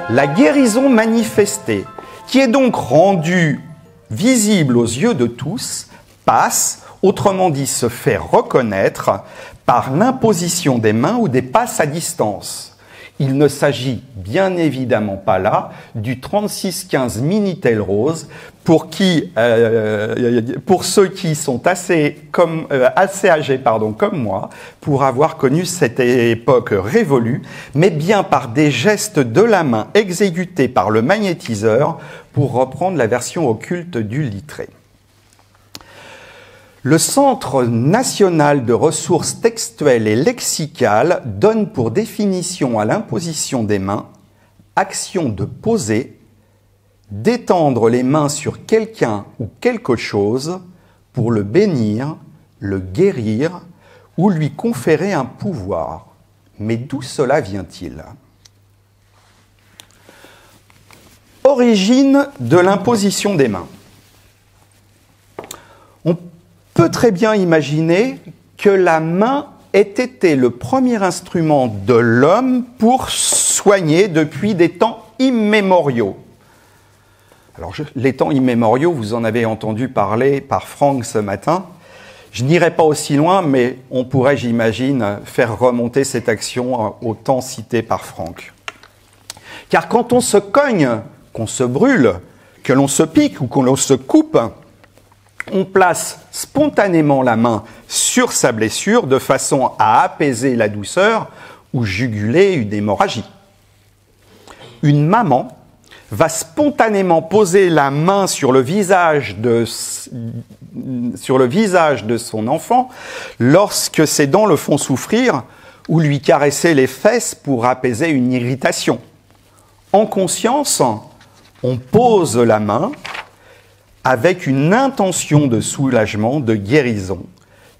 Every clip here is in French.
La guérison manifestée, qui est donc rendue visible aux yeux de tous, passe, autrement dit se fait reconnaître, par l'imposition des mains ou des passes à distance. Il ne s'agit bien évidemment pas là du 36-15 Minitel Rose pour ceux qui sont assez âgés comme moi pour avoir connu cette époque révolue, mais bien par des gestes de la main exécutés par le magnétiseur pour reprendre la version occulte du littré. Le Centre national de ressources textuelles et lexicales donne pour définition à l'imposition des mains action de poser, d'étendre les mains sur quelqu'un ou quelque chose pour le bénir, le guérir ou lui conférer un pouvoir. Mais d'où cela vient-il ? Origine de l'imposition des mains. On peut très bien imaginer que la main ait été le premier instrument de l'homme pour soigner depuis des temps immémoriaux. Alors, les temps immémoriaux, vous en avez entendu parler par Franck ce matin. Je n'irai pas aussi loin, mais on pourrait, j'imagine, faire remonter cette action au temps cité par Franck. Car quand on se cogne, qu'on se brûle, que l'on se pique ou que l'on se coupe, on place spontanément la main sur sa blessure de façon à apaiser la douceur ou juguler une hémorragie. Une maman va spontanément poser la main sur le visage de son enfant lorsque ses dents le font souffrir ou lui caresser les fesses pour apaiser une irritation. En conscience, on pose la main avec une intention de soulagement, de guérison.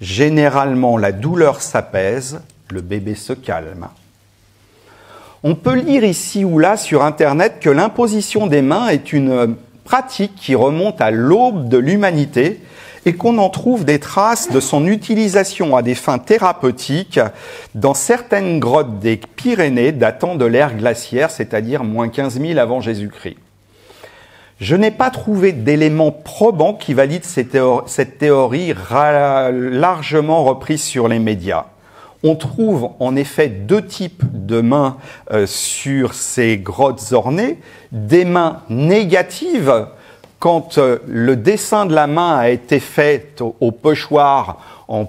Généralement, la douleur s'apaise, le bébé se calme. On peut lire ici ou là sur Internet que l'imposition des mains est une pratique qui remonte à l'aube de l'humanité et qu'on en trouve des traces de son utilisation à des fins thérapeutiques dans certaines grottes des Pyrénées datant de l'ère glaciaire, c'est-à-dire moins 15 000 avant Jésus-Christ. Je n'ai pas trouvé d'éléments probants qui valident cette théorie largement reprise sur les médias. On trouve en effet deux types de mains sur ces grottes ornées. Des mains négatives, quand le dessin de la main a été fait au pochoir en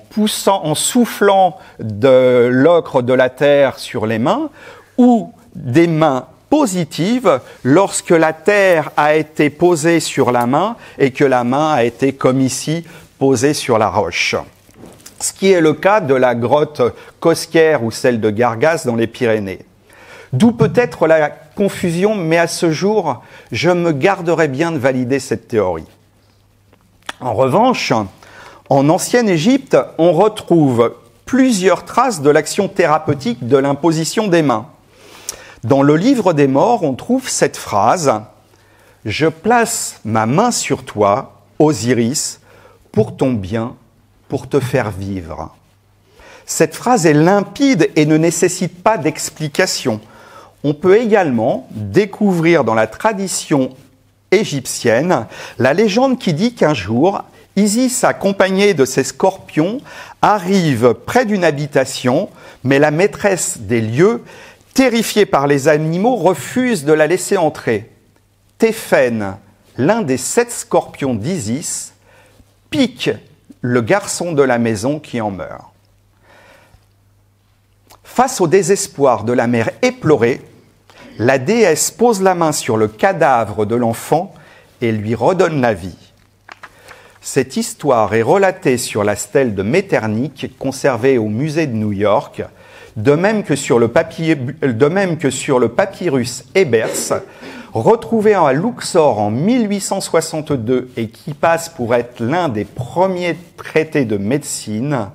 soufflant de l'ocre de la terre sur les mains, ou des mains positives lorsque la terre a été posée sur la main et que la main a été, comme ici, posée sur la roche. Ce qui est le cas de la grotte Cosquer ou celle de Gargas dans les Pyrénées. D'où peut-être la confusion, mais à ce jour, je me garderai bien de valider cette théorie. En revanche, en ancienne Égypte, on retrouve plusieurs traces de l'action thérapeutique de l'imposition des mains. Dans le livre des morts, on trouve cette phrase « Je place ma main sur toi, Osiris, pour ton bien, pour te faire vivre. » Cette phrase est limpide et ne nécessite pas d'explication. On peut également découvrir dans la tradition égyptienne la légende qui dit qu'un jour, Isis, accompagnée de ses scorpions, arrive près d'une habitation, mais la maîtresse des lieux, terrifiée par les animaux, refuse de la laisser entrer. Téphène, l'un des 7 scorpions d'Isis, pique le garçon de la maison qui en meurt. Face au désespoir de la mère éplorée, la déesse pose la main sur le cadavre de l'enfant et lui redonne la vie. Cette histoire est relatée sur la stèle de Metternich, conservée au musée de New York, de même que sur le papyrus Ebers, retrouvé à Luxor en 1862 et qui passe pour être l'un des premiers traités de médecine.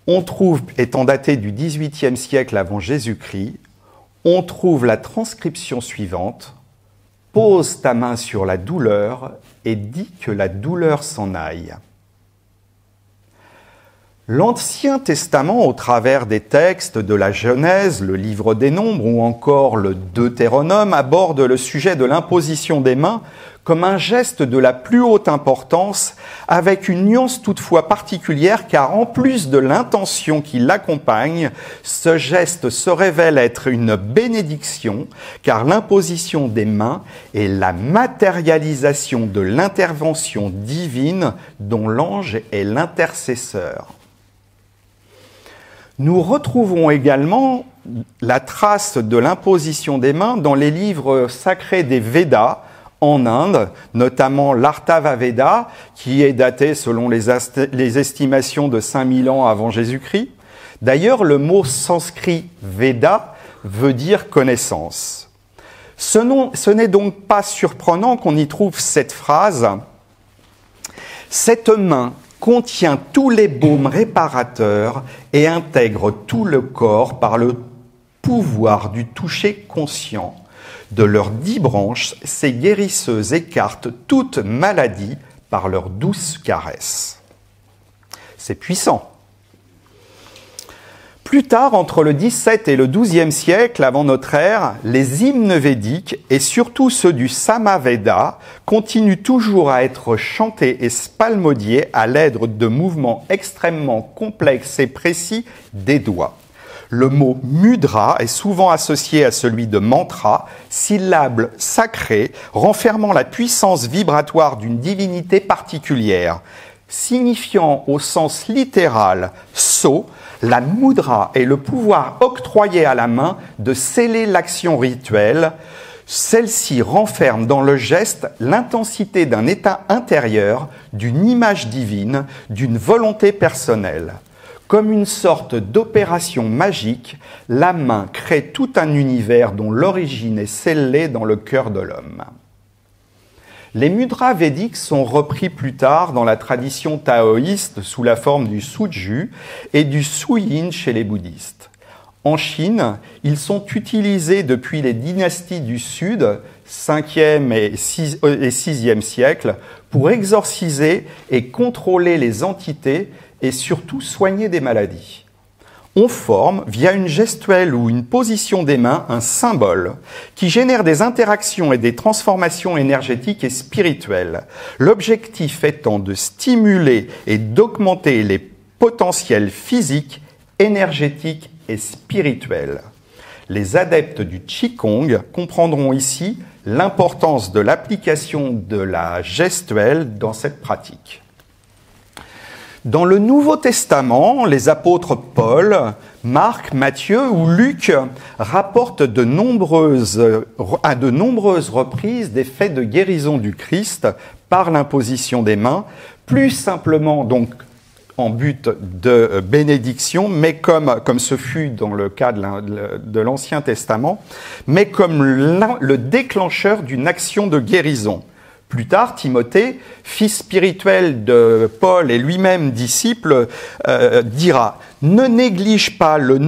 On trouve, étant daté du XVIIIe siècle avant Jésus-Christ, on trouve la transcription suivante. Pose ta main sur la douleur et dis que la douleur s'en aille. L'Ancien Testament, au travers des textes de la Genèse, le Livre des Nombres ou encore le Deutéronome, aborde le sujet de l'imposition des mains comme un geste de la plus haute importance, avec une nuance toutefois particulière, car en plus de l'intention qui l'accompagne, ce geste se révèle être une bénédiction, car l'imposition des mains est la matérialisation de l'intervention divine dont l'ange est l'intercesseur. Nous retrouvons également la trace de l'imposition des mains dans les livres sacrés des Védas en Inde, notamment l'Artava Veda, qui est daté selon les estimations de 5000 ans avant Jésus-Christ. D'ailleurs, le mot sanskrit Veda veut dire connaissance. Ce n'est donc pas surprenant qu'on y trouve cette phrase « Cette main contient tous les baumes réparateurs et intègre tout le corps par le pouvoir du toucher conscient. De leurs 10 branches, ces guérisseuses écartent toute maladie par leurs douces caresses. » C'est puissant. Plus tard, entre le XVIIe et le XIIe siècle avant notre ère, les hymnes védiques, et surtout ceux du Samaveda, continuent toujours à être chantés et spalmodiés à l'aide de mouvements extrêmement complexes et précis des doigts. Le mot mudra est souvent associé à celui de mantra, syllabe sacrée, renfermant la puissance vibratoire d'une divinité particulière. Signifiant au sens littéral « sceau », la mudra est le pouvoir octroyé à la main de sceller l'action rituelle. Celle-ci renferme dans le geste l'intensité d'un état intérieur, d'une image divine, d'une volonté personnelle. Comme une sorte d'opération magique, la main crée tout un univers dont l'origine est scellée dans le cœur de l'homme. Les mudras védiques sont repris plus tard dans la tradition taoïste sous la forme du suju et du suyin chez les bouddhistes. En Chine, ils sont utilisés depuis les dynasties du Sud, 5e et 6e siècle, pour exorciser et contrôler les entités et surtout soigner des maladies. On forme, via une gestuelle ou une position des mains, un symbole qui génère des interactions et des transformations énergétiques et spirituelles. L'objectif étant de stimuler et d'augmenter les potentiels physiques, énergétiques et spirituels. Les adeptes du Qigong comprendront ici l'importance de l'application de la gestuelle dans cette pratique. Dans le Nouveau Testament, les apôtres Paul, Marc, Matthieu ou Luc rapportent à de nombreuses reprises des faits de guérison du Christ par l'imposition des mains, plus simplement donc en but de bénédiction, mais comme ce fut dans le cas de l'Ancien Testament, mais comme le déclencheur d'une action de guérison. Plus tard, Timothée, fils spirituel de Paul et lui-même disciple, dira « Ne néglige pas le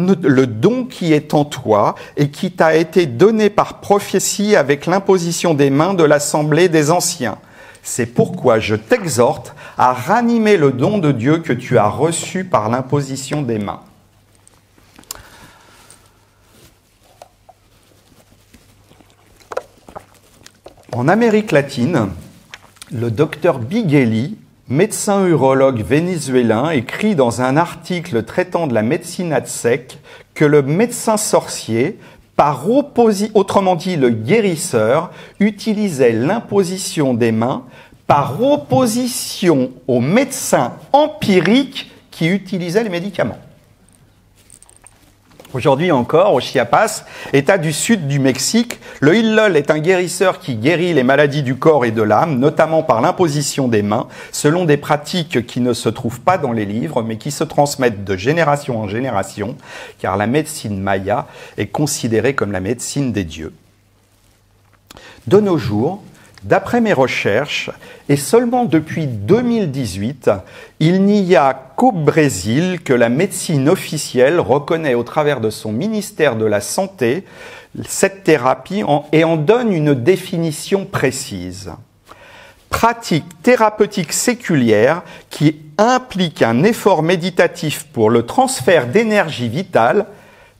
don qui est en toi et qui t'a été donné par prophétie avec l'imposition des mains de l'assemblée des anciens. C'est pourquoi je t'exhorte à ranimer le don de Dieu que tu as reçu par l'imposition des mains. » En Amérique latine, le docteur Bigueli, médecin urologue vénézuélien, écrit dans un article traitant de la médecine aztèque que le médecin sorcier, autrement dit le guérisseur, utilisait l'imposition des mains par opposition au médecin empirique qui utilisait les médicaments. Aujourd'hui encore, au Chiapas, état du sud du Mexique, le Illol est un guérisseur qui guérit les maladies du corps et de l'âme, notamment par l'imposition des mains, selon des pratiques qui ne se trouvent pas dans les livres, mais qui se transmettent de génération en génération, car la médecine maya est considérée comme la médecine des dieux. De nos jours, d'après mes recherches, et seulement depuis 2018, il n'y a qu'au Brésil que la médecine officielle reconnaît au travers de son ministère de la Santé cette thérapie et en donne une définition précise. Pratique thérapeutique séculière qui implique un effort méditatif pour le transfert d'énergie vitale,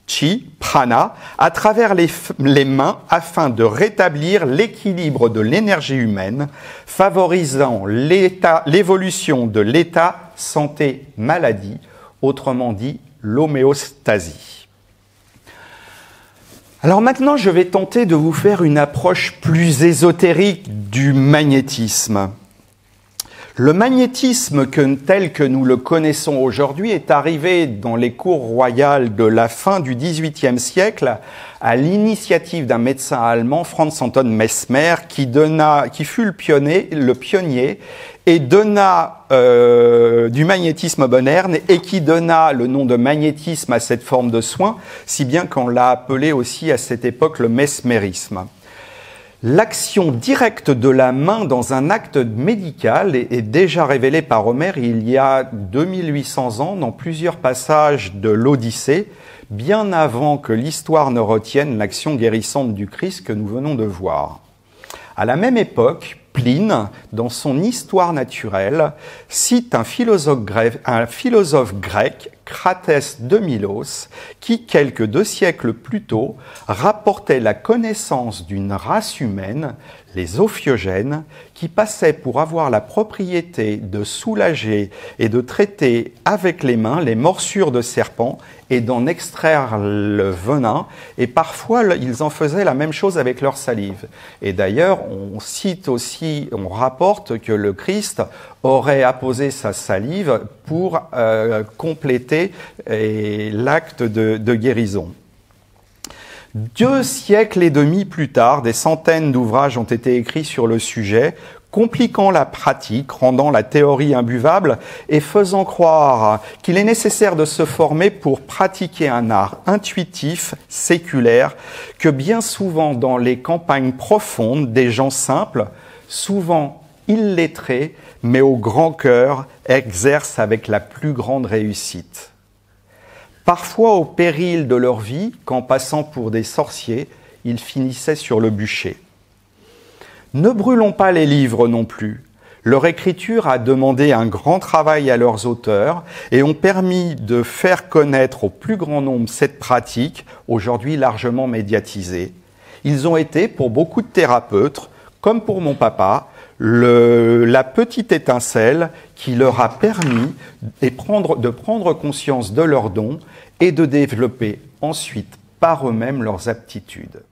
chi, prana, à travers les mains afin de rétablir l'équilibre de l'énergie humaine, favorisant l'évolution de l'état santé-maladie, autrement dit l'homéostasie. Alors maintenant, je vais tenter de vous faire une approche plus ésotérique du magnétisme. Le magnétisme tel que nous le connaissons aujourd'hui est arrivé dans les cours royales de la fin du XVIIIe siècle à l'initiative d'un médecin allemand, Franz Anton Mesmer, qui fut le pionnier et donna du magnétisme moderne et qui donna le nom de magnétisme à cette forme de soin, si bien qu'on l'a appelé aussi à cette époque le mesmérisme. L'action directe de la main dans un acte médical est déjà révélée par Homère il y a 2800 ans dans plusieurs passages de l'Odyssée, bien avant que l'histoire ne retienne l'action guérissante du Christ que nous venons de voir. À la même époque, Pline, dans son Histoire naturelle, cite un philosophe grec, Cratès de Milos, qui, quelques 2 siècles plus tôt, rapportait la connaissance d'une race humaine, les Ophiogènes, qui passaient pour avoir la propriété de soulager et de traiter avec les mains les morsures de serpents et d'en extraire le venin, et parfois ils en faisaient la même chose avec leur salive. Et d'ailleurs, on rapporte que le Christ aurait apposé sa salive pour compléter l'acte de guérison. 2 siècles et demi plus tard, des centaines d'ouvrages ont été écrits sur le sujet, compliquant la pratique, rendant la théorie imbuvable et faisant croire qu'il est nécessaire de se former pour pratiquer un art intuitif, séculaire, que bien souvent dans les campagnes profondes, des gens simples, souvent illettrés, mais au grand cœur, exercent avec la plus grande réussite. Parfois au péril de leur vie, qu'en passant pour des sorciers, ils finissaient sur le bûcher. Ne brûlons pas les livres non plus. Leur écriture a demandé un grand travail à leurs auteurs et ont permis de faire connaître au plus grand nombre cette pratique, aujourd'hui largement médiatisée. Ils ont été, pour beaucoup de thérapeutes, comme pour mon papa, la petite étincelle qui leur a permis de prendre conscience de leurs dons et de développer ensuite par eux-mêmes leurs aptitudes.